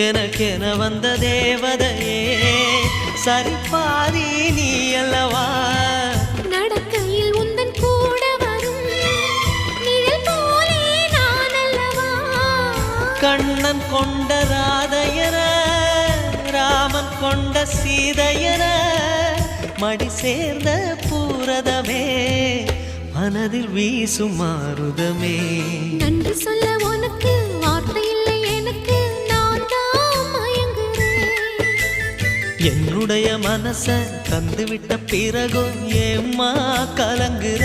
எனக்கென வந்த தேவதையே சரிபாதி நீ அல்லவா நடக்கையில் உந்தன் கூட வரும் நிழல் போலே நான் அல்லவா கண்ணன் கொண்ட ராதையர ராமன் கொண்ட சீதையர மடி சேர்ந்த பூரதமே மனதில் வீசும் மாருதமே நன்றி சொல்ல உனக்கு வார்த்தை இல்லை எனக்கு நான் தான் மயங்குறேன் என்னுடைய மனச தந்துவிட்ட பிறகும் ஏம்மா கலங்குற